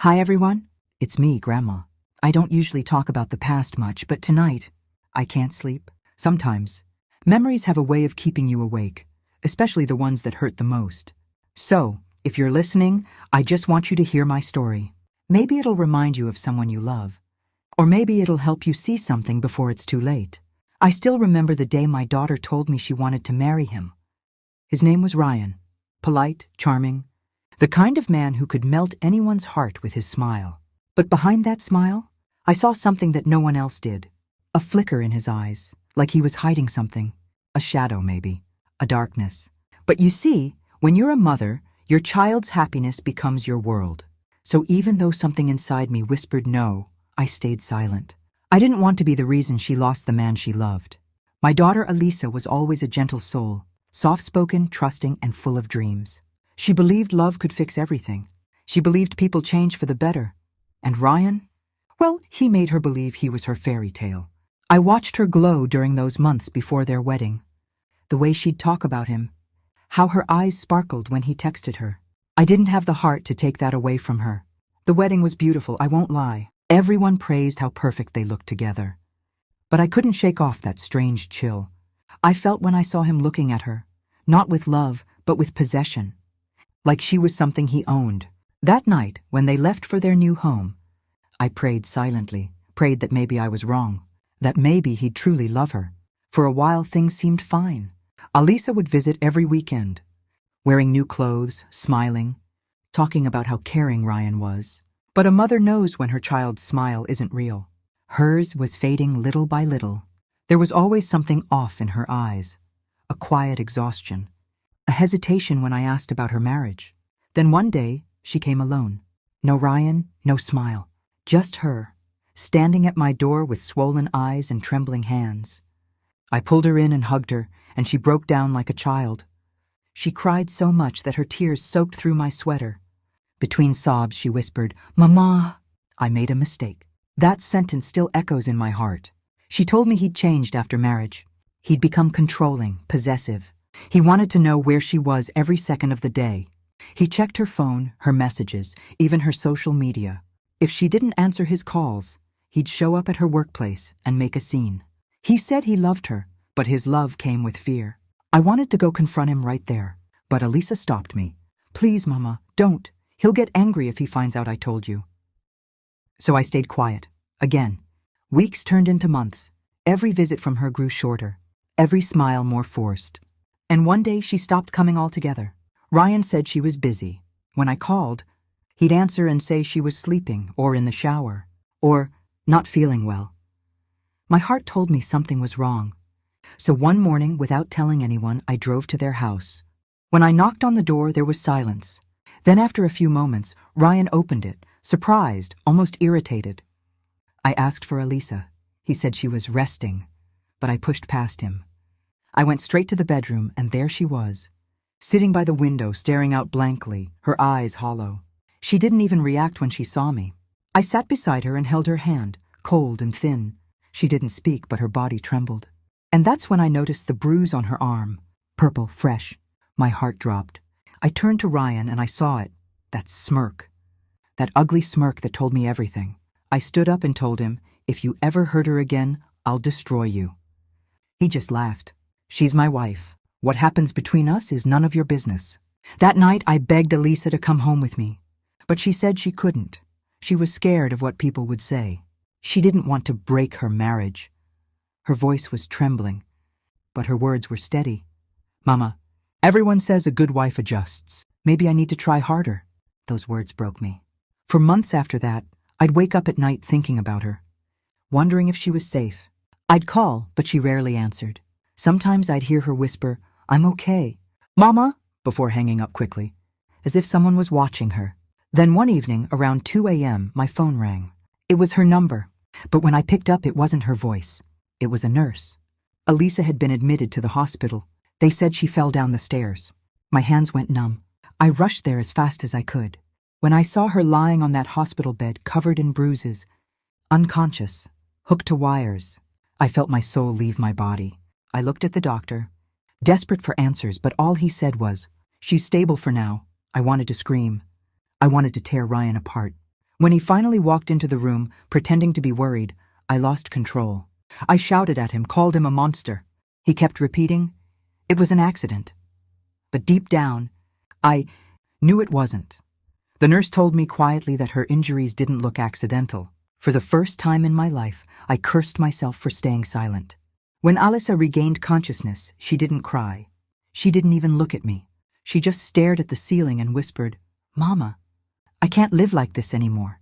Hi everyone, it's me, Grandma. I don't usually talk about the past much, but tonight, I can't sleep. Sometimes, memories have a way of keeping you awake, especially the ones that hurt the most. So, if you're listening, I just want you to hear my story. Maybe it'll remind you of someone you love. Or maybe it'll help you see something before it's too late. I still remember the day my daughter told me she wanted to marry him. His name was Ryan. Polite, charming, the kind of man who could melt anyone's heart with his smile. But behind that smile, I saw something that no one else did. A flicker in his eyes, like he was hiding something. A shadow, maybe. A darkness. But you see, when you're a mother, your child's happiness becomes your world. So even though something inside me whispered no, I stayed silent. I didn't want to be the reason she lost the man she loved. My daughter Alisa was always a gentle soul, soft-spoken, trusting, and full of dreams. She believed love could fix everything. She believed people change for the better. And Ryan? Well, he made her believe he was her fairy tale. I watched her glow during those months before their wedding. The way she'd talk about him. How her eyes sparkled when he texted her. I didn't have the heart to take that away from her. The wedding was beautiful, I won't lie. Everyone praised how perfect they looked together. But I couldn't shake off that strange chill I felt when I saw him looking at her, not with love, but with possession. Like she was something he owned. That night, when they left for their new home, I prayed silently, prayed that maybe I was wrong, that maybe he'd truly love her. For a while, things seemed fine. Alisa would visit every weekend, wearing new clothes, smiling, talking about how caring Ryan was. But a mother knows when her child's smile isn't real. Hers was fading little by little. There was always something off in her eyes, a quiet exhaustion, a hesitation when I asked about her marriage. Then one day, she came alone. No Ryan, no smile. Just her, standing at my door with swollen eyes and trembling hands. I pulled her in and hugged her, and she broke down like a child. She cried so much that her tears soaked through my sweater. Between sobs, she whispered, "Mama." I made a mistake. That sentence still echoes in my heart. She told me he'd changed after marriage. He'd become controlling, possessive. He wanted to know where she was every second of the day. He checked her phone, her messages, even her social media. If she didn't answer his calls, he'd show up at her workplace and make a scene. He said he loved her, but his love came with fear. I wanted to go confront him right there, but Alisa stopped me. "Please, Mama, don't. He'll get angry if he finds out I told you." So I stayed quiet. Again. Weeks turned into months. Every visit from her grew shorter, every smile more forced. And one day she stopped coming altogether. Ryan said she was busy. When I called, he'd answer and say she was sleeping or in the shower or not feeling well. My heart told me something was wrong. So one morning, without telling anyone, I drove to their house. When I knocked on the door, there was silence. Then after a few moments, Ryan opened it, surprised, almost irritated. I asked for Alisa. He said she was resting, but I pushed past him. I went straight to the bedroom, and there she was, sitting by the window, staring out blankly, her eyes hollow. She didn't even react when she saw me. I sat beside her and held her hand, cold and thin. She didn't speak, but her body trembled. And that's when I noticed the bruise on her arm, purple, fresh. My heart dropped. I turned to Ryan and I saw it, that smirk, that ugly smirk that told me everything. I stood up and told him, "If you ever hurt her again, I'll destroy you." He just laughed. "She's my wife. What happens between us is none of your business." That night, I begged Alisa to come home with me, but she said she couldn't. She was scared of what people would say. She didn't want to break her marriage. Her voice was trembling, but her words were steady. "Mama, everyone says a good wife adjusts. Maybe I need to try harder." Those words broke me. For months after that, I'd wake up at night thinking about her, wondering if she was safe. I'd call, but she rarely answered. Sometimes I'd hear her whisper, "I'm okay, Mama," before hanging up quickly, as if someone was watching her. Then one evening, around 2 a.m., my phone rang. It was her number, but when I picked up, it wasn't her voice. It was a nurse. Alisa had been admitted to the hospital. They said she fell down the stairs. My hands went numb. I rushed there as fast as I could. When I saw her lying on that hospital bed, covered in bruises, unconscious, hooked to wires, I felt my soul leave my body. I looked at the doctor, desperate for answers, but all he said was, "She's stable for now." I wanted to scream. I wanted to tear Ryan apart. When he finally walked into the room, pretending to be worried, I lost control. I shouted at him, called him a monster. He kept repeating, "It was an accident." But deep down, I knew it wasn't. The nurse told me quietly that her injuries didn't look accidental. For the first time in my life, I cursed myself for staying silent. When Alisa regained consciousness, she didn't cry. She didn't even look at me. She just stared at the ceiling and whispered, "Mama, I can't live like this anymore."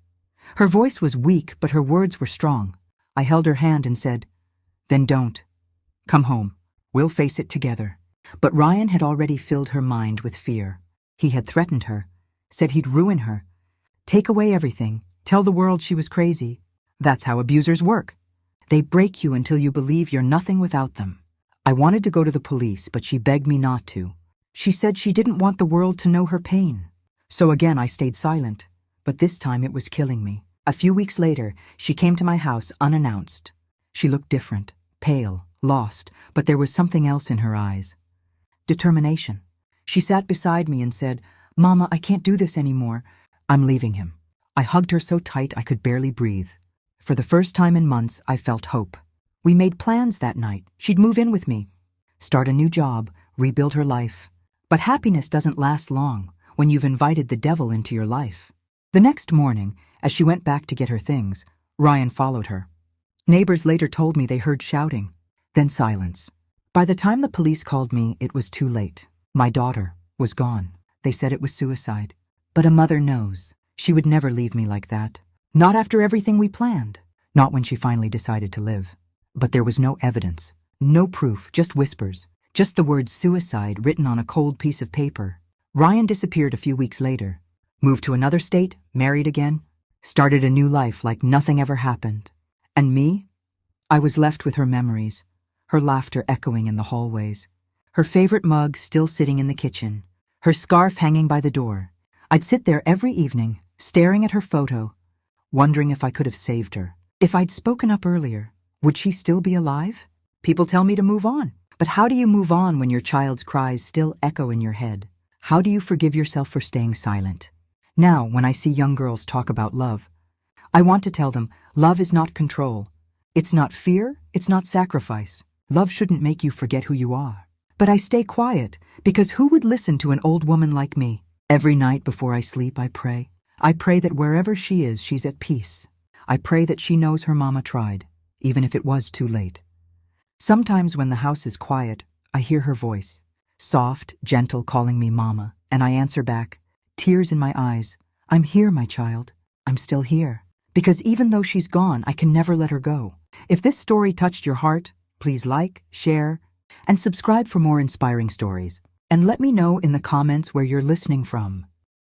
Her voice was weak, but her words were strong. I held her hand and said, "Then don't. Come home. We'll face it together." But Ryan had already filled her mind with fear. He had threatened her, said he'd ruin her, take away everything, tell the world she was crazy. That's how abusers work. They break you until you believe you're nothing without them. I wanted to go to the police, but she begged me not to. She said she didn't want the world to know her pain. So again, I stayed silent, but this time it was killing me. A few weeks later, she came to my house unannounced. She looked different, pale, lost, but there was something else in her eyes. Determination. She sat beside me and said, "Mama, I can't do this anymore. I'm leaving him." I hugged her so tight I could barely breathe. For the first time in months, I felt hope. We made plans that night. She'd move in with me, start a new job, rebuild her life. But happiness doesn't last long when you've invited the devil into your life. The next morning, as she went back to get her things, Ryan followed her. Neighbors later told me they heard shouting, then silence. By the time the police called me, it was too late. My daughter was gone. They said it was suicide. But a mother knows. She would never leave me like that. Not after everything we planned. Not when she finally decided to live. But there was no evidence, no proof, just whispers. Just the word suicide written on a cold piece of paper. Ryan disappeared a few weeks later. Moved to another state, married again, started a new life like nothing ever happened. And me? I was left with her memories, her laughter echoing in the hallways, her favorite mug still sitting in the kitchen, her scarf hanging by the door. I'd sit there every evening, staring at her photo, wondering if I could have saved her. If I'd spoken up earlier, would she still be alive? People tell me to move on. But how do you move on when your child's cries still echo in your head? How do you forgive yourself for staying silent? Now, when I see young girls talk about love, I want to tell them, love is not control. It's not fear, it's not sacrifice. Love shouldn't make you forget who you are. But I stay quiet, because who would listen to an old woman like me? Every night before I sleep, I pray. I pray that wherever she is, she's at peace. I pray that she knows her mama tried, even if it was too late. Sometimes when the house is quiet, I hear her voice, soft, gentle, calling me mama, and I answer back, tears in my eyes, "I'm here, my child. I'm still here." Because even though she's gone, I can never let her go. If this story touched your heart, please like, share, and subscribe for more inspiring stories. And let me know in the comments where you're listening from.